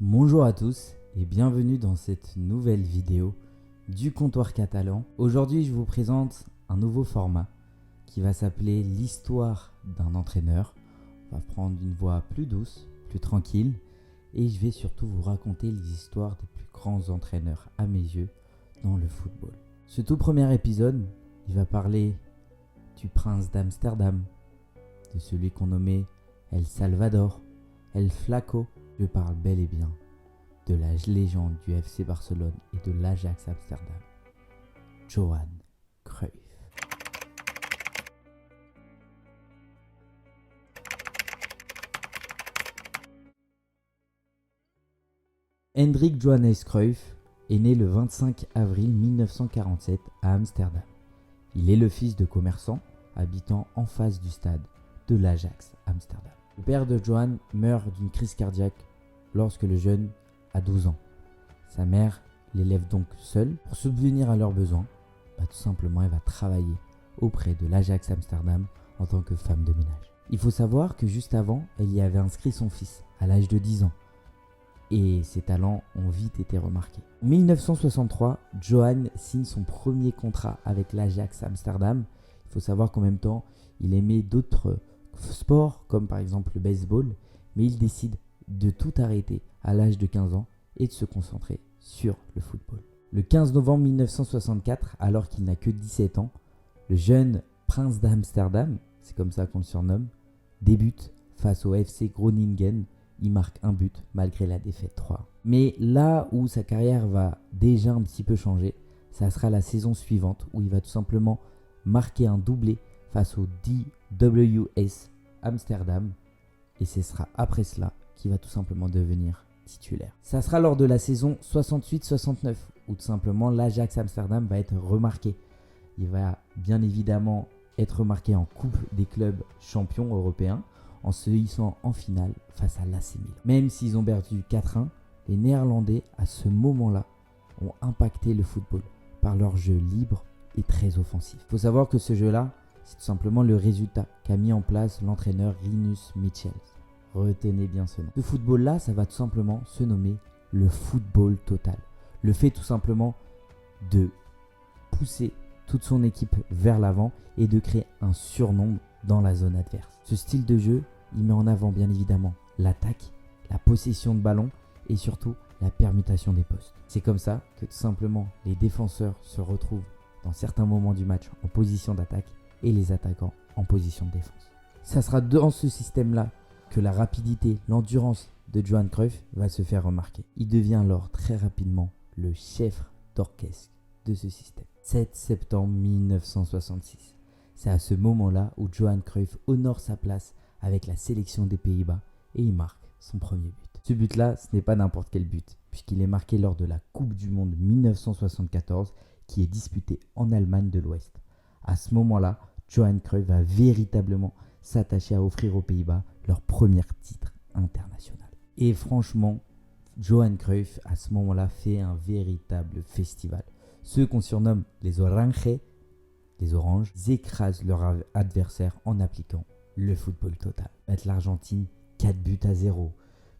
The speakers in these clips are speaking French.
Bonjour à tous et bienvenue dans cette nouvelle vidéo du comptoir catalan. Aujourd'hui, je vous présente un nouveau format qui va s'appeler l'histoire d'un entraîneur. On va prendre une voix plus douce, plus tranquille et je vais surtout vous raconter les histoires des plus grands entraîneurs à mes yeux dans le football. Ce tout premier épisode, il va parler du prince d'Amsterdam, de celui qu'on nommait El Salvador, El Flaco. Je parle bel et bien de la légende du FC Barcelone et de l'Ajax Amsterdam, Johan Cruyff. Hendrik Johannes Cruyff est né le 25 avril 1947 à Amsterdam. Il est le fils de commerçants habitant en face du stade de l'Ajax Amsterdam. Le père de Johan meurt d'une crise cardiaque lorsque le jeune a 12 ans. Sa mère l'élève donc seule pour subvenir à leurs besoins. Tout simplement, elle va travailler auprès de l'Ajax Amsterdam en tant que femme de ménage. Il faut savoir que juste avant, elle y avait inscrit son fils à l'âge de 10 ans. Et ses talents ont vite été remarqués. En 1963, Johan signe son premier contrat avec l'Ajax Amsterdam. Il faut savoir qu'en même temps, il aimait d'autres sports comme par exemple le baseball, mais il décide de tout arrêter à l'âge de 15 ans et de se concentrer sur le football. Le 15 novembre 1964, alors qu'il n'a que 17 ans, le jeune prince d'Amsterdam, c'est comme ça qu'on le surnomme, débute face au FC Groningen. Il marque un but malgré la défaite 3. Mais là où sa carrière va déjà un petit peu changer, ça sera la saison suivante où il va tout simplement marquer un doublé face au DWS Amsterdam. Et ce sera après cela qu'il va tout simplement devenir titulaire. Ça sera lors de la saison 68-69 où tout simplement l'Ajax Amsterdam va être remarqué. Il va bien évidemment être remarqué en Coupe des clubs champions européens en se hissant en finale face à l'AC Milan. Même s'ils ont perdu 4-1, les Néerlandais à ce moment-là ont impacté le football par leur jeu libre et très offensif. Il faut savoir que ce jeu-là, c'est tout simplement le résultat qu'a mis en place l'entraîneur Rinus Michels. Retenez bien ce nom. Ce football-là, ça va tout simplement se nommer le football total. Le fait tout simplement de pousser toute son équipe vers l'avant et de créer un surnombre dans la zone adverse. Ce style de jeu, il met en avant bien évidemment l'attaque, la possession de ballon et surtout la permutation des postes. C'est comme ça que tout simplement les défenseurs se retrouvent dans certains moments du match en position d'attaque et les attaquants en position de défense. Ça sera dans ce système-là que la rapidité, l'endurance de Johan Cruyff va se faire remarquer. Il devient alors très rapidement le chef d'orchestre de ce système. 7 septembre 1966. C'est à ce moment-là où Johan Cruyff honore sa place avec la sélection des Pays-Bas et il marque son premier but. Ce but-là, ce n'est pas n'importe quel but, puisqu'il est marqué lors de la Coupe du Monde 1974 qui est disputée en Allemagne de l'Ouest. À ce moment-là, Johan Cruyff va véritablement s'attacher à offrir aux Pays-Bas leur premier titre international. Et franchement, Johan Cruyff à ce moment-là fait un véritable festival. Ceux qu'on surnomme les Oranges, les Oranges, écrasent leur adversaire en appliquant le football total. Battre l'Argentine 4-0,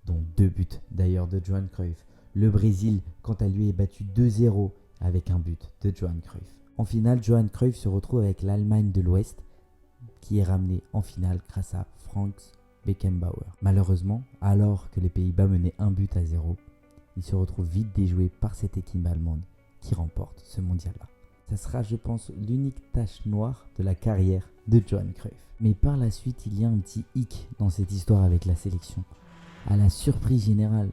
dont 2 buts d'ailleurs de Johan Cruyff. Le Brésil, quant à lui, est battu 2-0 avec un but de Johan Cruyff. En finale, Johan Cruyff se retrouve avec l'Allemagne de l'Ouest qui est ramenée en finale grâce à Franz Beckenbauer. Malheureusement, alors que les Pays-Bas menaient 1-0, il se retrouve vite déjoué par cette équipe allemande qui remporte ce mondial-là. Ça sera, je pense, l'unique tache noire de la carrière de Johan Cruyff. Mais par la suite, il y a un petit hic dans cette histoire avec la sélection. À la surprise générale,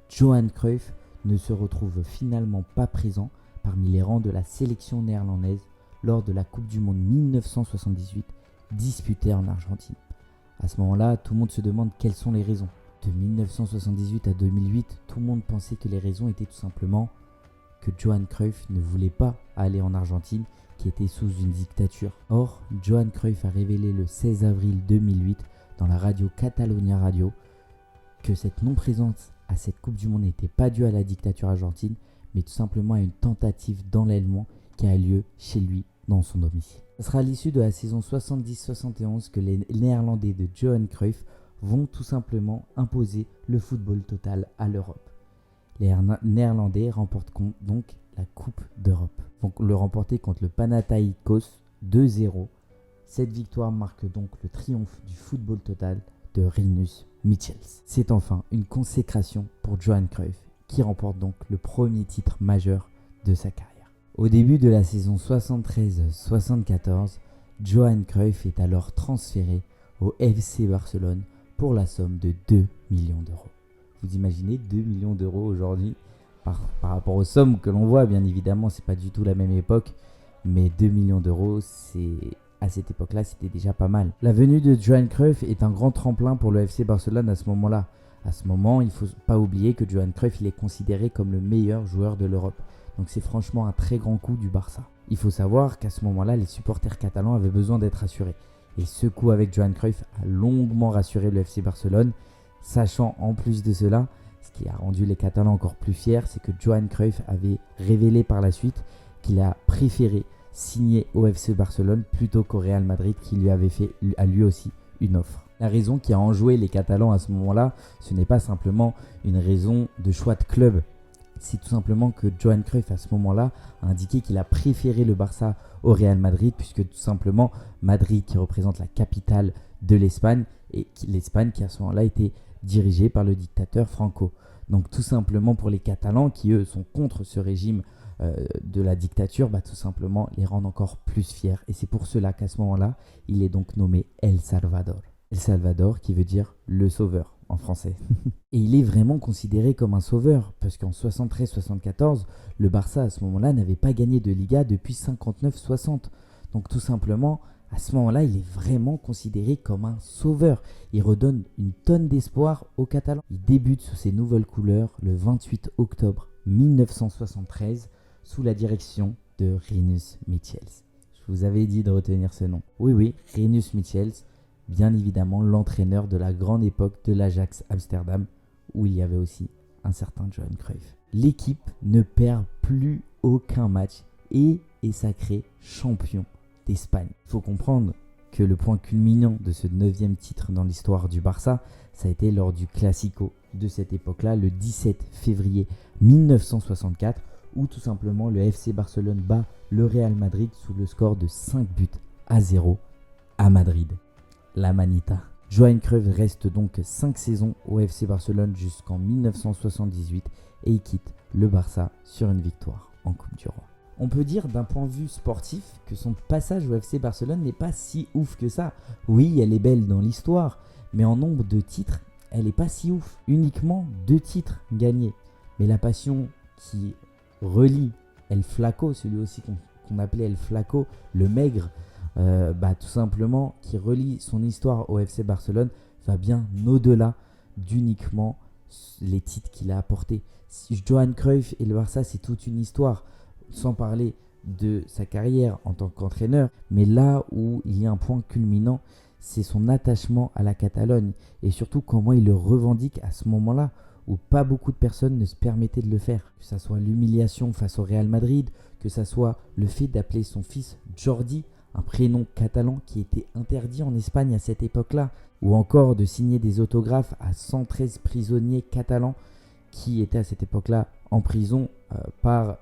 Johan Cruyff ne se retrouve finalement pas présent parmi les rangs de la sélection néerlandaise lors de la Coupe du Monde 1978 disputée en Argentine. À ce moment-là, tout le monde se demande quelles sont les raisons. De 1978 à 2008, tout le monde pensait que les raisons étaient tout simplement que Johan Cruyff ne voulait pas aller en Argentine, qui était sous une dictature. Or, Johan Cruyff a révélé le 16 avril 2008 dans la radio Catalonia Radio que cette non-présence à cette Coupe du Monde n'était pas due à la dictature argentine, mais tout simplement à une tentative d'enlèvement qui a lieu chez lui dans son domicile. Ce sera à l'issue de la saison 70-71 que les Néerlandais de Johan Cruyff vont tout simplement imposer le football total à l'Europe. Les Néerlandais remportent donc la Coupe d'Europe. Vont le remporter contre le Panathinaikos 2-0. Cette victoire marque donc le triomphe du football total de Rinus Michels. C'est enfin une consécration pour Johan Cruyff, qui remporte donc le premier titre majeur de sa carrière. Au début de la saison 73-74, Johan Cruyff est alors transféré au FC Barcelone pour la somme de 2 millions d'euros. Vous imaginez 2 millions d'euros aujourd'hui par rapport aux sommes que l'on voit, bien évidemment, c'est pas du tout la même époque, mais 2 millions d'euros, à cette époque-là, c'était déjà pas mal. La venue de Johan Cruyff est un grand tremplin pour le FC Barcelone à ce moment-là. À ce moment, il ne faut pas oublier que Johan Cruyff il est considéré comme le meilleur joueur de l'Europe. Donc c'est franchement un très grand coup du Barça. Il faut savoir qu'à ce moment-là, les supporters catalans avaient besoin d'être rassurés. Et ce coup avec Johan Cruyff a longuement rassuré le FC Barcelone, sachant en plus de cela, ce qui a rendu les Catalans encore plus fiers, c'est que Johan Cruyff avait révélé par la suite qu'il a préféré signer au FC Barcelone plutôt qu'au Real Madrid qui lui avait fait à lui aussi une offre. La raison qui a enjoué les Catalans à ce moment-là, ce n'est pas simplement une raison de choix de club. C'est tout simplement que Johan Cruyff à ce moment-là a indiqué qu'il a préféré le Barça au Real Madrid, puisque tout simplement Madrid qui représente la capitale de l'Espagne, et l'Espagne qui à ce moment-là était dirigée par le dictateur Franco. Donc tout simplement pour les Catalans qui eux sont contre ce régime de la dictature, tout simplement les rendre encore plus fiers. Et c'est pour cela qu'à ce moment-là, il est donc nommé El Salvador. El Salvador qui veut dire le sauveur en français. Et il est vraiment considéré comme un sauveur, parce qu'en 73-74, le Barça à ce moment-là n'avait pas gagné de Liga depuis 59-60. Donc tout simplement, à ce moment-là, il est vraiment considéré comme un sauveur. Il redonne une tonne d'espoir aux Catalans. Il débute sous ses nouvelles couleurs le 28 octobre 1973 sous la direction de Rinus Michels. Je vous avais dit de retenir ce nom. Oui, Rinus Michels, bien évidemment l'entraîneur de la grande époque de l'Ajax Amsterdam, où il y avait aussi un certain Johan Cruyff. L'équipe ne perd plus aucun match et est sacré champion d'Espagne. Il faut comprendre que le point culminant de ce 9e titre dans l'histoire du Barça, ça a été lors du Classico de cette époque-là, le 17 février 1964, où tout simplement le FC Barcelone bat le Real Madrid sous le score de 5-0 à Madrid. La Manita. Johan Cruyff reste donc 5 saisons au FC Barcelone jusqu'en 1978 et il quitte le Barça sur une victoire en Coupe du Roi. On peut dire d'un point de vue sportif que son passage au FC Barcelone n'est pas si ouf que ça. Oui, elle est belle dans l'histoire, mais en nombre de titres, elle n'est pas si ouf. Uniquement 2 titres gagnés. Mais la passion qui relie El Flaco, celui aussi qu'on appelait El Flaco, le maigre, tout simplement, qui relie son histoire au FC Barcelone, va bien au-delà d'uniquement les titres qu'il a apportés. Johan Cruyff et le Barça, c'est toute une histoire, sans parler de sa carrière en tant qu'entraîneur, mais là où il y a un point culminant, c'est son attachement à la Catalogne et surtout comment il le revendique à ce moment-là où pas beaucoup de personnes ne se permettaient de le faire. Que ça soit l'humiliation face au Real Madrid, que ça soit le fait d'appeler son fils Jordi, un prénom catalan qui était interdit en Espagne à cette époque-là, ou encore de signer des autographes à 113 prisonniers catalans qui étaient à cette époque-là en prison par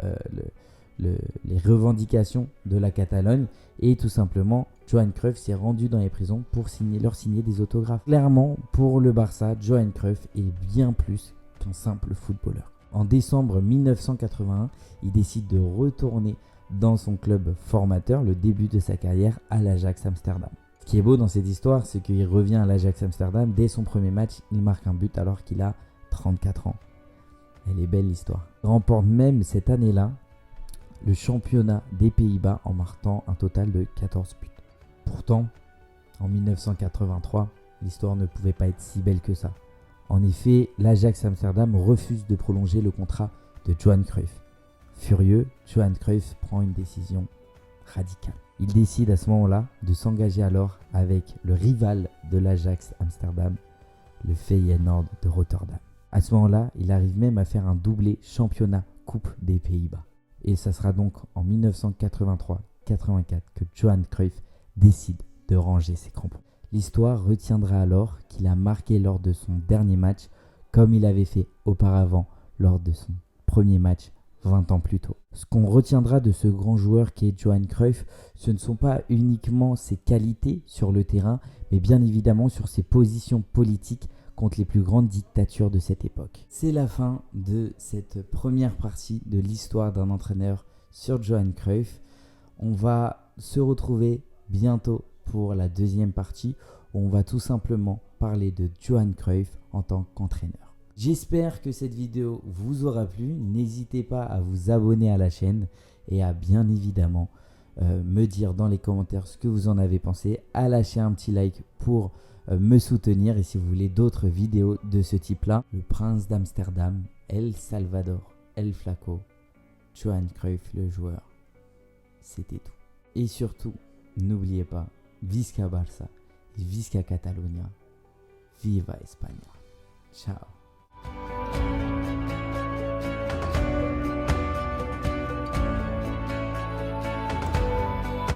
les revendications de la Catalogne. Et tout simplement, Johan Cruyff s'est rendu dans les prisons pour leur signer des autographes. Clairement, pour le Barça, Johan Cruyff est bien plus qu'un simple footballeur. En décembre 1981, il décide de retourner dans son club formateur, le début de sa carrière à l'Ajax Amsterdam. Ce qui est beau dans cette histoire, c'est qu'il revient à l'Ajax Amsterdam. Dès son premier match, il marque un but alors qu'il a 34 ans. Elle est belle l'histoire. Il remporte même cette année-là le championnat des Pays-Bas en marquant un total de 14 buts. Pourtant, en 1983, l'histoire ne pouvait pas être si belle que ça. En effet, l'Ajax Amsterdam refuse de prolonger le contrat de Johan Cruyff. Furieux, Johan Cruyff prend une décision radicale. Il décide à ce moment-là de s'engager alors avec le rival de l'Ajax Amsterdam, le Feyenoord de Rotterdam. À ce moment-là, il arrive même à faire un doublé championnat Coupe des Pays-Bas. Et ça sera donc en 1983-84 que Johan Cruyff décide de ranger ses crampons. L'histoire retiendra alors qu'il a marqué lors de son dernier match comme il avait fait auparavant lors de son premier match 20 ans plus tôt. Ce qu'on retiendra de ce grand joueur qui est Johan Cruyff, ce ne sont pas uniquement ses qualités sur le terrain, mais bien évidemment sur ses positions politiques contre les plus grandes dictatures de cette époque. C'est la fin de cette première partie de l'histoire d'un entraîneur sur Johan Cruyff. On va se retrouver bientôt pour la deuxième partie où on va tout simplement parler de Johan Cruyff en tant qu'entraîneur. J'espère que cette vidéo vous aura plu. N'hésitez pas à vous abonner à la chaîne et à bien évidemment me dire dans les commentaires ce que vous en avez pensé, à lâcher un petit like pour me soutenir, et si vous voulez d'autres vidéos de ce type là, le prince d'Amsterdam, El Salvador, El Flaco, Johan Cruyff le joueur, c'était tout. Et surtout, n'oubliez pas, Visca Barça et Visca Catalunya, Viva España. Ciao.